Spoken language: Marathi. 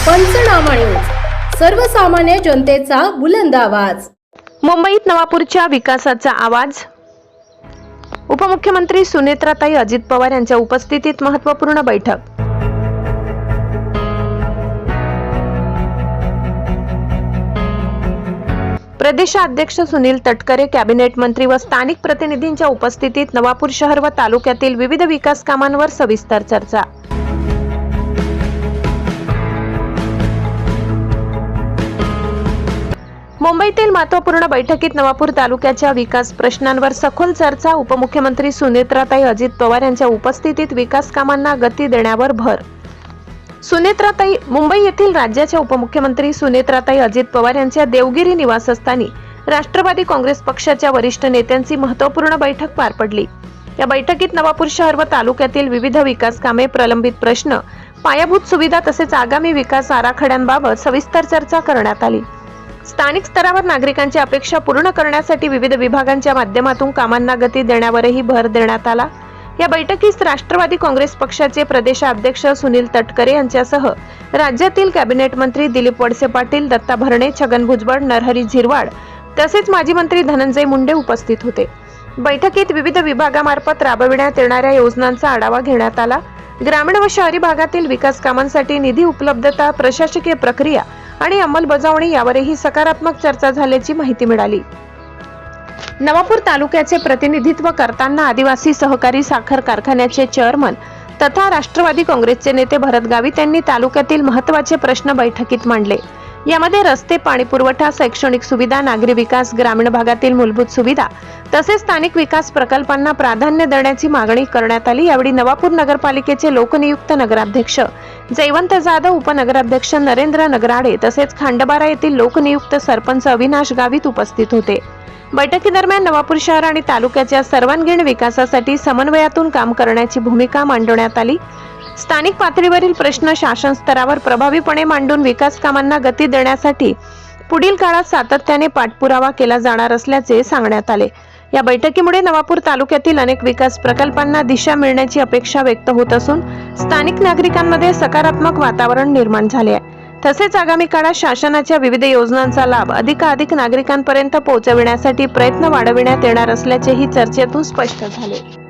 पंचनामा न्यूज, सर्वसामान्य जनतेचा बुलंद आवाज. मुंबईत नवापूरच्या विकासाचा आवाज. उपमुख्यमंत्री सुनेत्राताई अजित पवार यांच्या उपस्थितीत महत्त्वपूर्ण बैठक. प्रदेशाध्यक्ष सुनील तटकरे, कॅबिनेट मंत्री व स्थानिक प्रतिनिधींच्या उपस्थितीत नवापूर शहर व तालुक्यातील विविध विकास कामांवर सविस्तर चर्चा. मुंबईतील महत्त्वपूर्ण बैठकीत नवापूर तालुक्याच्या विकास प्रश्नांवर सखोल चर्चा. उपमुख्यमंत्री सुनेत्राताई अजित पवार यांच्या उपस्थितीत विकास कामांना गती देण्यावर भर. सुनेत्राताई मुंबई येथील राज्याच्या उपमुख्यमंत्री सुनेत्राताई अजित पवार यांच्या देवगिरी निवासस्थानी राष्ट्रवादी काँग्रेस पक्षाच्या वरिष्ठ नेत्यांची महत्त्वपूर्ण बैठक पार पडली. या बैठकीत नवापूर शहर व तालुक्यातील विविध विकास कामे, प्रलंबित प्रश्न, पायाभूत सुविधा तसेच आगामी विकास आराखड्यांबाबत सविस्तर चर्चा करण्यात आली. स्थानिक स्तरावर नागरिकांची अपेक्षा पूर्ण करण्यासाठी विविध विभागांच्या माध्यमातून कामांना गती देण्यावरही भर देण्यात आला. या बैठकीस राष्ट्रवादी काँग्रेस पक्षाचे प्रदेशाध्यक्ष सुनील तटकरे यांच्यासह राज्यातील कॅबिनेट मंत्री दिलीप वळसे पाटील, दत्ता भरणे, छगन भुजबळ, नरहरी झिरवाळ तसेच माजी मंत्री धनंजय मुंडे उपस्थित होते. बैठकीत विविध विभागामार्फत राबविण्यात येणाऱ्या योजनांचा आढावा घेण्यात आला. ग्रामीण व शहरी भागातील विकास कामांसाठी निधी उपलब्धता, प्रशासकीय प्रक्रिया आणि अंमलबजावणी यावरही सकारात्मक चर्चा झाल्याची माहिती मिळाली. नवापूर तालुक्याचे प्रतिनिधित्व करताना आदिवासी सहकारी साखर कारखान्याचे चेअरमन तथा राष्ट्रवादी काँग्रेसचे नेते भरत गावित यांनी तालुक्यातील महत्त्वाचे प्रश्न बैठकीत मांडले. यामध्ये रस्ते, पाणी पुरवठा, शैक्षणिक सुविधा, नागरी विकास, ग्रामीण भागातील मूलभूत सुविधा तसेच स्थानिक विकास प्रकल्पांना प्राधान्य देण्याची मागणी करण्यात आली. यावेळी नवापूर नगरपालिकेचे लोकनियुक्त नगराध्यक्ष जयवंत जाधव, उपनगराध्यक्ष नरेंद्र नगराडे तसेच खांडबारा येथील लोकनियुक्त सरपंच अविनाश गावित उपस्थित होते. बैठकीदरम्यान नवापूर शहर आणि तालुक्याच्या सर्वांगीण विकासासाठी समन्वयातून काम करण्याची भूमिका मांडण्यात आली. स्थानिक पातळीवरील प्रश्न शासन स्तरावर प्रभावीपणे मांडून विकास कामांना गती देण्यासाठी पुढील काळात सातत्याने पाठपुरावा केला जाणार असल्याचे सांगण्यात आले. या बैठकीमुळे नवापूर तालुक्यातील अनेक विकास प्रकल्पांना दिशा मिळण्याची अपेक्षा व्यक्त होत असून स्थानिक नागरिकांमध्ये सकारात्मक वातावरण निर्माण झाले आहे. तसेच आगामी काळात शासनाच्या विविध योजनांचा लाभ अधिकाधिक नागरिकांपर्यंत पोहोचविण्यासाठी प्रयत्न वाढविण्यात येणार असल्याचेही चर्चेतून स्पष्ट झाले.